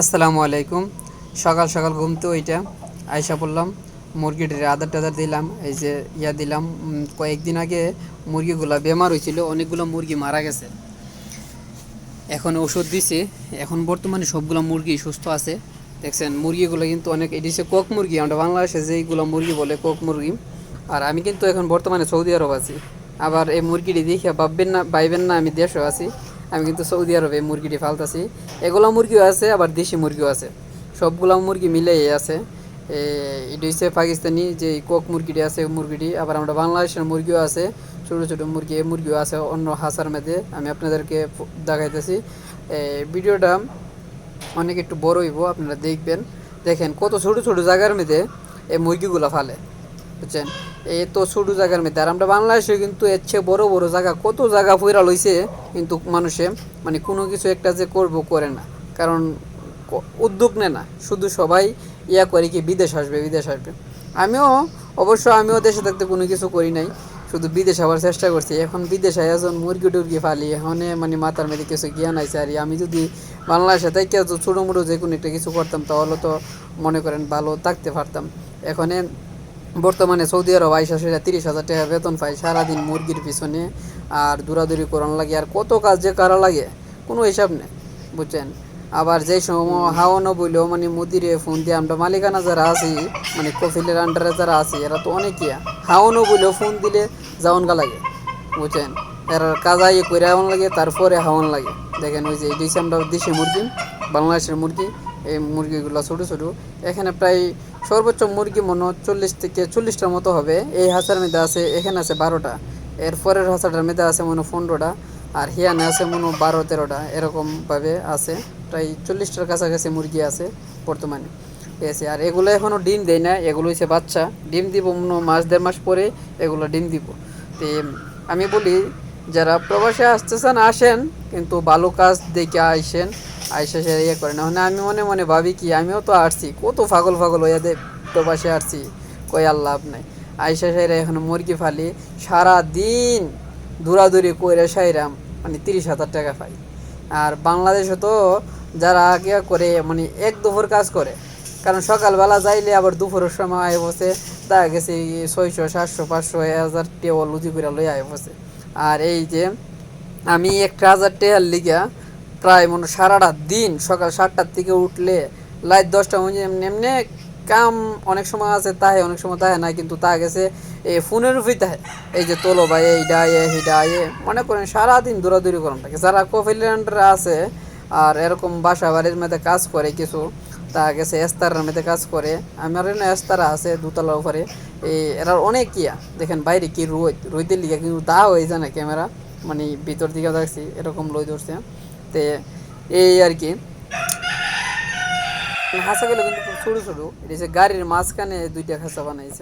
আসসালামু আলাইকুম। সকাল সকাল ঘুম তো ওইটা আয়সা পড়লাম, মুরগিটির আদার টাদার দিলাম, এই যে দিলাম। কয়েকদিন আগে মুরগিগুলা বেমার হয়েছিল, অনেকগুলো মুরগি মারা গেছে। এখন ওষুধ দিছে, এখন বর্তমানে সবগুলো মুরগি সুস্থ আছে। দেখছেন মুরগিগুলো কিন্তু অনেক, এটি হচ্ছে কক মুরগি, আমরা বাংলাদেশে যেইগুলো মুরগি বলে কক মুরগি। আর আমি কিন্তু এখন বর্তমানে সৌদি আরব আছি। আবার এই মুরগিটি দেখে ভাববেন না আমি দেশও আছি। আমি কিন্তু সৌদি আরবে মুরগিটি ফালতাছি। এগুলো মুরগিও আছে, আবার দেশি মুরগিও আছে, সবগুলো মুরগি মিলেই আছে। এটি হচ্ছে পাকিস্তানি যে কক মুরগিটি আছে মুরগিটি, আবার আমরা বাংলাদেশের মুরগিও আছে, ছোটো ছোটো মুরগি, এই মুরগিও আছে অন্য হাসার মধ্যে। আমি আপনাদেরকে দেখাইতেছি। ভিডিওটা অনেক একটু বড় হইব, আপনারা দেখবেন। দেখেন কত ছোটো ছোটো জায়গার মধ্যে এই মুরগিগুলো ফালে, বুঝছেন? এই তো ছোটো জায়গার মধ্যে, আর আমরা বাংলাদেশে কিন্তু এর চেয়ে বড় বড় জায়গা, কত জায়গা ফইরা লইছে, কিন্তু মানুষে মানে কোনো কিছু একটা যে করবো করে না, কারণ উদ্যোগ নেয় না, শুধু সবাই করে কি বিদেশ আসবে বিদেশ আসবে। আমিও দেশে থাকতে কোনো কিছু করি নাই, শুধু বিদেশ আবার চেষ্টা করছি। এখন বিদেশে এখন মুরগি টুরগি ফালি, এখন মানে মাথার মধ্যে কিছু জ্ঞান আছে। আর আমি যদি বাংলাদেশে তাই ছোটো মোটো যে কোনো একটা কিছু করতাম, তাহলে তো মনে করেন ভালো থাকতে পারতাম। এখানে বর্তমানে সৌদি আরব আইসা সেটা 30,000 টাকা বেতন পাই সারাদিন মুরগির পিছনে, আর দৌড়াদৌড়ি করানো লাগে, আর কত কাজ যে করা লাগে কোনো হিসাব নেই, বুঝছেন? আবার যেই সময় হাওয়ানো বইলেও মানে মুদিরে ফোন দিয়ে, আমরা মালিকানা যারা আছি, মানে কফিলের আন্ডারে যারা আছি, এরা তো অনেকই হাওয়ানো বইলেও ফোন দিলে যাওয়ানগা লাগে, বুঝছেন? এর কাজাই করে হাওয়ান লাগে, তারপরে হাওয়ান লাগে। দেখেন ওই যে এটি আমরা দেশি মুরগি, বাংলাদেশের মুরগি। এই মুরগিগুলো ছোটো ছোটো, এখানে প্রায় সর্বোচ্চ মুরগি মনে 40 থেকে 40টার মতো হবে। এই হাঁসের মধ্যে আছে, এখানে আছে 12টা, এরপরের হাঁসাটার মধ্যে আছে মনে 15টা, আর হিয়ানে আছে মনে 12-13টা, এরকমভাবে আছে। প্রায় 40টার কাছাকাছি মুরগি আছে বর্তমানে, ঠিক আছে। আর এগুলো এখনও ডিম দেয় না, এগুলো হচ্ছে বাচ্চা, ডিম দিব মনে মাস 1.5 মাস পরে এগুলো ডিম দিব। তো আমি বলি, যারা প্রবাসে আসতেছেন আসেন, কিন্তু ভালো কাজ দেখে আইসেন, আইসা সে করে না। মানে আমি মনে মনে ভাবি কি, আমিও তো আসছি, কত পাগল পাগল হইয়া দে প্রবাসে আসছি, কই আর লাভ নাই। আইসা সাইরা এখন মুরগি ফালি, সারা দিন দৌড়াদৌড়ি করে সাইরাম মানে 30,000 টাকা পাই। আর বাংলাদেশে তো যারা আগে করে মানে এক দুপুর কাজ করে, কারণ সকালবেলা যাইলে আবার দুপুরের সময় আয় বসে, দেখা গেছে 600, 700, 500, 1000 টেও লুজি করে লই আয় বসে। আর এই যে আমি 1,000 টাকার লিগা প্রায় মনে সারাটা দিন, সকাল 7টার থেকে উঠলে লাইট 10টা মধ্যে এমনি কাম অনেক সময় আছে তাহে, অনেক সময় তাহে না, কিন্তু তা গেছে এই ফোনের উপরেই তাহে। এই যে তোলো ভাই এইটা আয়ে সেইটা আয়ে, মনে করেন সারাদিন দৌড়াদৌড়ি করান থাকে। যারা কোফিল্যান্ডরা আছে আর এরকম বাসা বাড়ির মধ্যে কাজ করে কিছু, তা গেছে এস্তারের মধ্যে কাজ করে। আমার এনে এস্তারা আছে দুতলার উপরে, এই এরা অনেক ইয়া। দেখেন বাইরে কি রোদের লিগে কিন্তু তা হয়ে যায় না, ক্যামেরা মানে ভিতর দিকে দেখছি এরকম লই ধরছে। তে এই আর কি হাঁসা গেলে কিন্তু ছোটো ছোটো, এটা হচ্ছে গাড়ির মাঝখানে 2টা খাঁচা বানাইছে।